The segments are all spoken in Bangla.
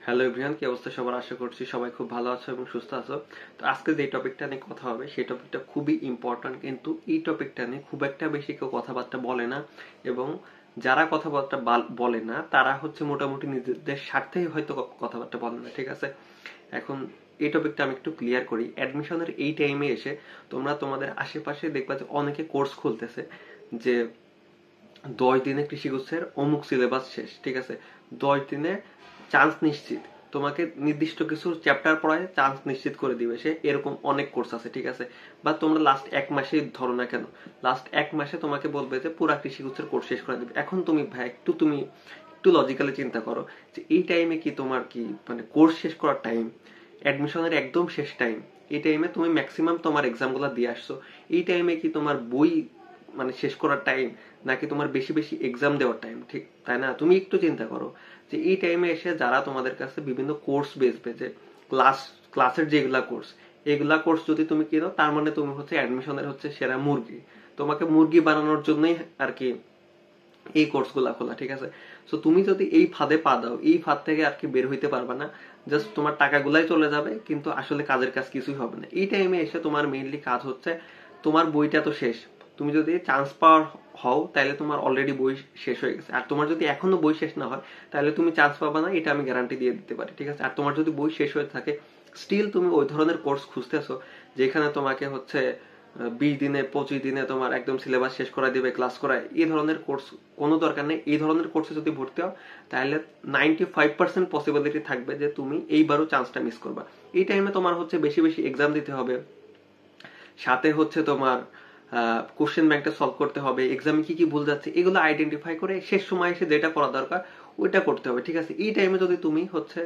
হ্যালো এভরিওয়ান, কি অবস্থা সবার? আশা করছি সবাই খুব ভালো আছো এবং সুস্থ আছো। তো আজকে যে টপিকটা নিয়ে কথা হবে সেই টপিকটা খুবই ইম্পর্ট্যান্ট, কিন্তু এই টপিকটা নিয়ে খুব একটা বেশি কেউ কথাবার্তা বলে না। এবং যারা কথাবার্তা বলে না তারা হচ্ছে মোটামুটি নিজেদের স্বার্থেই হয়তো কথাবার্তা বলে না, ঠিক আছে? এখন এই টপিকটা আমি একটু ক্লিয়ার করি। অ্যাডমিশনের এই টাইমে এসে তোমরা তোমাদের আশেপাশে দেখবা যে অনেকে কোর্স খুলতেছে যে 10 দিনে কৃষিগুচ্ছের অমুক সিলেবাস শেষ, ঠিক আছে? 10 দিনে চান্স নিশ্চিত, তোমাকে নির্দিষ্ট কিছু চ্যাপ্টার পড়ায় চান্স নিশ্চিত করে দিবে সে, এরকম অনেক কোর্স আছে, ঠিক আছে? বা তোমরা লাস্ট 1 মাসেই ধরো না কেন, লাস্ট 1 মাসে তোমাকে বলবে যে পুরা কৃষিগুচ্ছের কোর্স শেষ করে দিবে। এখন তুমি ভাই একটু লজিক্যালি চিন্তা করো যে এই টাইমে কি তোমার কি মানে কোর্স শেষ করার টাইম, অ্যাডমিশনের একদম শেষ টাইম, এই টাইমে তুমি ম্যাক্সিমাম তোমার এক্সামগুলো দিয়ে আসছো, এই টাইমে কি তোমার বই মানে শেষ করার টাইম, নাকি তোমার বেশি বেশি এক্সাম দেওয়ার টাইম? ঠিক তাই না? তুমি একটু চিন্তা করো যে এই টাইমে এসে যারা তোমাদের কাছে বিভিন্ন কোর্স বেচবে, যে ক্লাসের যেগুলা কোর্স, এগুলা কোর্স যদি তুমি কিনো, তার মানে তুমি হচ্ছে অ্যাডমিশনের হচ্ছে সেরা মুরগি। তোমাকে মুরগি বানানোর জন্যই আর কি এই কোর্সগুলা খোলা, ঠিক আছে? সো তুমি যদি এই ফাঁদে পা দাও, এই ফাঁদ থেকে আর কি বের হইতে পারবে না। জাস্ট তোমার টাকাগুলাই চলে যাবে, কিন্তু আসলে কাজের কাজ কিছুই হবে না। এই টাইমে এসে তোমার মেইনলি কাজ হচ্ছে, তোমার বইটা তো শেষ, তুমি যদি চান্স পাওয়ার হও তাহলে তোমার অলরেডি বই শেষ হয়ে গেছে। আর তোমার যদি এখনো বই শেষ না হয় তাহলে তুমি চান্স পাবা না, এটা আমি গ্যারান্টি দিয়ে দিতে পারি, ঠিক আছে? আর তোমার যদি বই শেষ হয়ে থাকে, স্টিল তুমি ওই ধরনের কোর্স খুঁজতেছো যেখানে তোমাকে হচ্ছে 20 দিনে 25 দিনে তোমার একদম সিলেবাস শেষ করা দিবে, ক্লাস করায়, এই ধরনের কোর্স কোনো দরকার নেই। এই ধরনের কোর্সে যদি ভর্তি হও তাহলে 95% পসিবিলিটি থাকবে যে তুমি এইবারও চান্সটা মিস করবা। এই টাইমে তোমার হচ্ছে বেশি বেশি এক্সাম দিতে হবে, সাথে হচ্ছে তোমার কোশ্চেন ব্যাংকটা সলভ করতে হবে, এক্সামে কি কি ভুল যাচ্ছে এগুলো আইডেন্টিফাই করে শেষ সময় এসে যেটা করা দরকার ওইটা করতে হবে, ঠিক আছে? এই টাইমে যদি তুমি হচ্ছে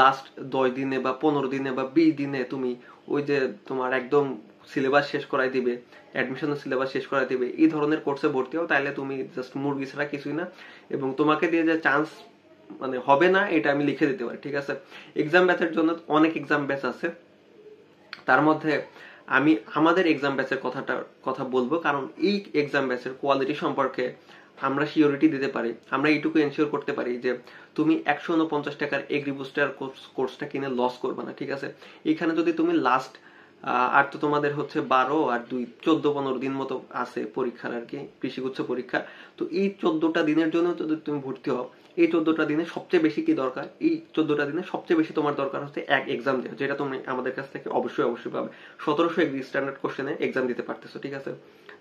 লাস্ট 10 দিনে বা 15 দিনে বা 20 দিনে তুমি ওই যে তোমার একদম সিলেবাস শেষ করাই দিবে, অ্যাডমিশনের সিলেবাস শেষ করাই দিবে, এই ধরনের কোর্সে ভর্তি হও, তাহলে তুমি জাস্ট মুরগি ছাড়া কিছুই না। এবং তোমাকে দিয়ে যে চান্স মানে হবে না এটা আমি লিখে দিতে পারি, ঠিক আছে? এক্সাম ব্যাচের জন্য অনেক এক্সাম ব্যাচ আছে, তার মধ্যে আমি আমাদের এক্সাম ব্যাচের কথা বলবো, কারণ এই এক্সাম ব্যাচের কোয়ালিটি সম্পর্কে আমরা সিওরিটি দিতে পারি, আমরা এইটুকু এনশিওর করতে পারি যে তুমি 149 টাকার এগ্রি বুস্টার কোর্সটা কিনে লস করবে না, ঠিক আছে? এখানে যদি তুমি লাস্ট আর তো তোমাদের হচ্ছে 12 আর 2 14-15 দিন মতো আছে পরীক্ষার আর কি, কৃষিগুচ্ছ পরীক্ষা। তো এই 14টা দিনের জন্য যদি তুমি ভর্তি হও, এই 14টা দিনে সবচেয়ে বেশি কি দরকার, এই 14টা দিনে সবচেয়ে বেশি তোমার দরকার হচ্ছে এক এক্সাম দেওয়া, যেটা তুমি আমাদের কাছ থেকে অবশ্যই পাবে। 1700 এগ্রি স্ট্যান্ডার্ড কোশ্চেনে এক্সাম দিতে পারতেছো, ঠিক আছে?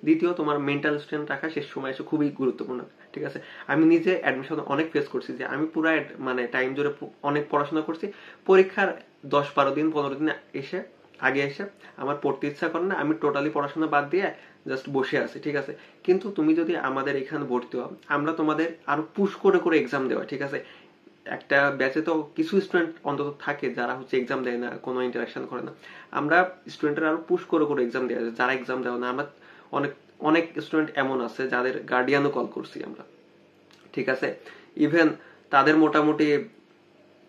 দ্বিতীয়, তোমার মেন্টাল স্ট্রেংথ রাখা শেষ সময় এসে খুবই গুরুত্বপূর্ণ, ঠিক আছে? আমি নিজে অ্যাডমিশন অনেক ফেস করছি যে আমি পুরো মানে টাইম জুড়ে অনেক পড়াশোনা করছি, পরীক্ষার 10-12 দিন 15 দিন আগে এসে আমার পড়তে ইচ্ছা করে না, আমি টোটালি পড়াশোনা বাদ দিয়ে জাস্ট বসে আছি, ঠিক আছে? কিন্তু তুমি যদি আমাদের এখানে ভর্তি হও, আমরা তোমাদের আরো পুশ করে করে এক্সাম দেওয়া, ঠিক আছে? একটা ব্যাচে তো কিছু স্টুডেন্ট অন্তত থাকে যারা হচ্ছে এক্সাম দেয় না, কোনো ইন্টারাকশন করে না। আমরা স্টুডেন্টের আরো পুশ করে করে এক্সাম দেওয়া, যারা এক্সাম দেওয়া না, আমরা অনেক অনেক স্টুডেন্ট এমন আছে যাদের গার্ডিয়ানও কল করছি আমরা, ঠিক আছে? ইভেন তাদের মোটামুটি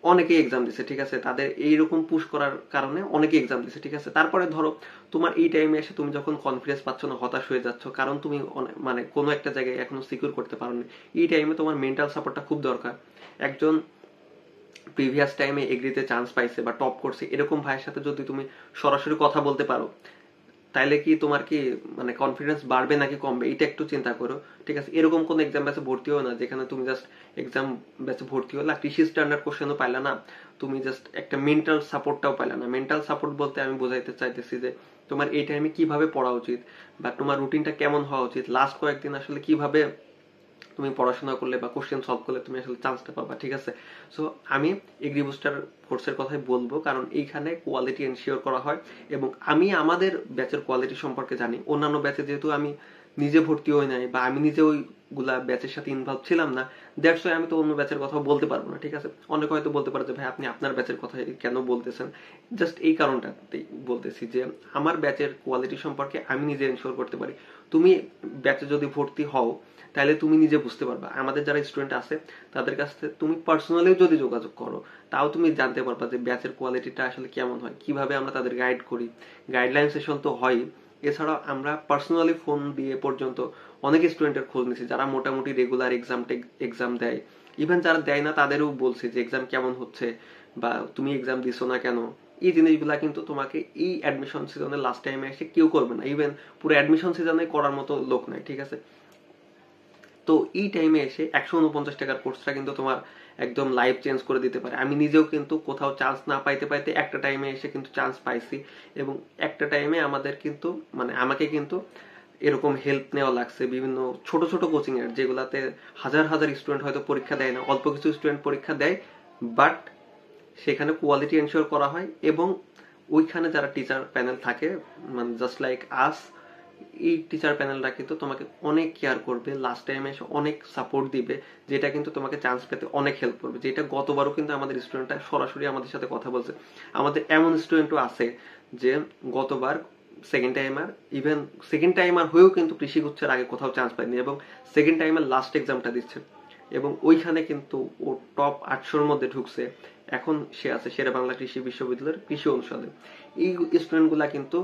অনেকেই এক্সাম দিছে, ঠিক আছে? তাদের এইরকম পুশ করার কারণে অনেকেই এক্সাম দিছে, ঠিক আছে? তারপরে ধরো তোমার এই টাইমে এসে তুমি যখন কনফিডেন্স পাচ্ছ না, হতাশ হয়ে যাচ্ছ, কারণ তুমি মানে কোনো একটা জায়গায় এখনো সিকিউর করতে পারো না, এই টাইমে তোমার মেন্টাল সাপোর্টটা খুব দরকার। একজন প্রিভিয়াস টাইমে এগ্রিতে চান্স পাইছে বা টপ করছে এরকম ভাইয়ের সাথে যদি তুমি সরাসরি কথা বলতে পারো, তাইলে কি তোমার কি মানে কনফিডেন্স বাড়বে নাকি কমবে, এটা একটু চিন্তা করো, ঠিক আছে? এরকম কোন এক্সাম ব্যাচে ভর্তি হও না যেখানে তুমি জাস্ট এক্সাম ব্যাচে ভর্তি হলা, কৃষি স্ট্যান্ডার্ড কোশ্চেনও পাইলা না, তুমি জাস্ট একটা মেন্টাল সাপোর্টটাও পাইলা না। মেন্টাল সাপোর্ট বলতে আমি বোঝাইতে চাইতেছি যে তোমার এই টাইমে কিভাবে পড়া উচিত বা তোমার রুটিনটা কেমন হওয়া উচিত, লাস্ট কয়েকদিন আসলে কিভাবে তুমি পড়াশোনা করলে বা কোশ্চেন সলভ করলে তুমি আসলে চান্সটা পাবা, ঠিক আছে? সো আমি এগ্রি বুস্টার কোর্সের কথাই বলবো, কারণ এইখানে কোয়ালিটি এনশিওর করা হয় এবং আমি আমাদের ব্যাচের কোয়ালিটি সম্পর্কে জানি। অন্যান্য ব্যাচে যেহেতু আমি নিজে ভর্তি হই নাই বা আমি নিজে ওইগুলা ব্যাচের সাথে ইনভলভ ছিলাম না, দ্যাটস ওয়াই আমি তো অন্য ব্যাচের কথা বলতে পারবো না, ঠিক আছে? অনেকে হয়তো বলতে পারে যে ভাই আপনি আপনার ব্যাচের কথা কেন বলতেছেন, জাস্ট এই কারণটাতেই বলতেছি যে আমার ব্যাচের কোয়ালিটি সম্পর্কে আমি নিজে এনশিওর করতে পারি। তুমি ব্যাচে যদি ভর্তি হও তাহলে তুমি নিজে বুঝতে পারবা, আমাদের যারা স্টুডেন্ট আছে তাদের কাছ থেকে তুমি পার্সোনালিও যদি যোগাযোগ করো তাও তুমি জানতে পারবা যে ব্যাচের কোয়ালিটিটা আসলে কেমন হয়, কিভাবে আমরা তাদের গাইড করি। গাইডলাইন সেশন তো হয়, এছাড়াও আমরা পার্সোনালি ফোন দিয়ে পর্যন্ত অনেক স্টুডেন্টের খোঁজ নিছি যারা মোটামুটি রেগুলার এক্সাম দেয়, ইভেন যারা দেয় না তাদেরও বলছি যে এক্সাম কেমন হচ্ছে বা তুমি এক্সাম দিছো না কেন, এই জিনিসগুলা কিন্তু তোমাকে এই অ্যাডমিশন সিজনের লাস্ট টাইমে এসে কেউ করবে না, ইভেন পুরো অ্যাডমিশন সিজনে করার মতো লোক নাই, ঠিক আছে? তো এই টাইমে এসে 149 টাকার কোর্সটা কিন্তু তোমার একদম লাইফ চেঞ্জ করে দিতে পারে। আমি নিজেও কিন্তু কোথাও চান্স না পাইতে পাইতে একটা টাইমে এসে কিন্তু চান্স পাইছি, এবং একটা টাইমে আমাদের কিন্তু মানে আমাকে কিন্তু এরকম হেল্প নেওয়া লাগছে বিভিন্ন ছোট ছোট কোচিং এর, যেগুলাতে হাজার হাজার স্টুডেন্ট হয়তো পরীক্ষা দেয় না, অল্প কিছু স্টুডেন্ট পরীক্ষা দেয়, বাট সেখানে কোয়ালিটি এনশিওর করা হয়, এবং ওইখানে যারা টিচার প্যানেল থাকে মানে জাস্ট লাইক আস, এই টিচার প্যানেলটা কিন্তু তোমাকে অনেক কেয়ার করবে, লাস্ট টাইমে এসে অনেক সাপোর্ট দিবে, যেটা কিন্তু তোমাকে চান্স পেতে অনেক হেল্প করবে। যেটা গতবারও কিন্তু আমাদের স্টুডেন্টরা সরাসরি আমাদের সাথে কথা বলছে। আমাদের এমন স্টুডেন্টও আছে যে গতবার second timer, even second timer হয়েও কিন্তু কৃষি গুচ্ছের আগে কোথাও চান্স পায়নি, এবং সেকেন্ড টাইমের লাস্ট এক্সামটা দিচ্ছে, এবং ওইখানে কিন্তু ও টপ 800-র মধ্যে ঢুকছে। এখন সে আছে শেরে বাংলা কৃষি বিশ্ববিদ্যালয়ের কৃষি অনুষদে। এই স্টুডেন্টগুলা কিন্তু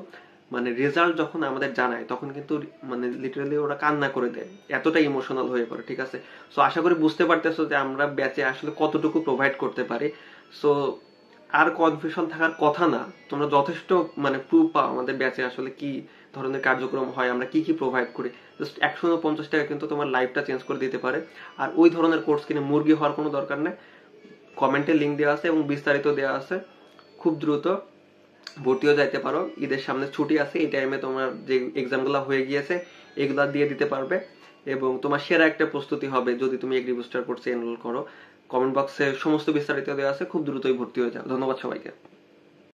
মানে রেজাল্ট যখন আমাদের জানায় তখন কিন্তু মানে লিটারালি ওরা কান্না করে দেয়, এতটা ইমোশনাল হয়ে পড়ে, ঠিক আছে? সো আশা করি বুঝতে পারতেছো যে আমরা ব্যাচে আসলে কতটুকু প্রোভাইড করতে পারি। সো আর কনফিউশন থাকার কথা না, তোমরা যথেষ্ট মানে প্রুফ পাও আমাদের ব্যাচে আসলে কি ধরনের কার্যক্রম হয়, আমরা কি কি প্রোভাইড করি। জাস্ট 150 টাকা কিন্তু তোমার লাইফটা চেঞ্জ করে দিতে পারে। আর ওই ধরনের কোর্স কিনে মুরগি হওয়ার কোনো দরকার নেই। কমেন্টে লিঙ্ক দেওয়া আছে এবং বিস্তারিত দেওয়া আছে, খুব দ্রুত ভর্তিও যাইতে পারো। ঈদের সামনে ছুটি আছে, এই টাইমে তোমার যে এক্সামগুলো হয়ে গিয়েছে এগুলা দিয়ে দিতে পারবে, এবং তোমার সেরা একটা প্রস্তুতি হবে যদি তুমি এগ্রি বুস্টার কোর্সে এনরোল করো। কমেন্ট বক্সে সমস্ত বিস্তারিত দেওয়া আছে, খুব দ্রুতই ভর্তি হয়ে যাও। ধন্যবাদ সবাইকে।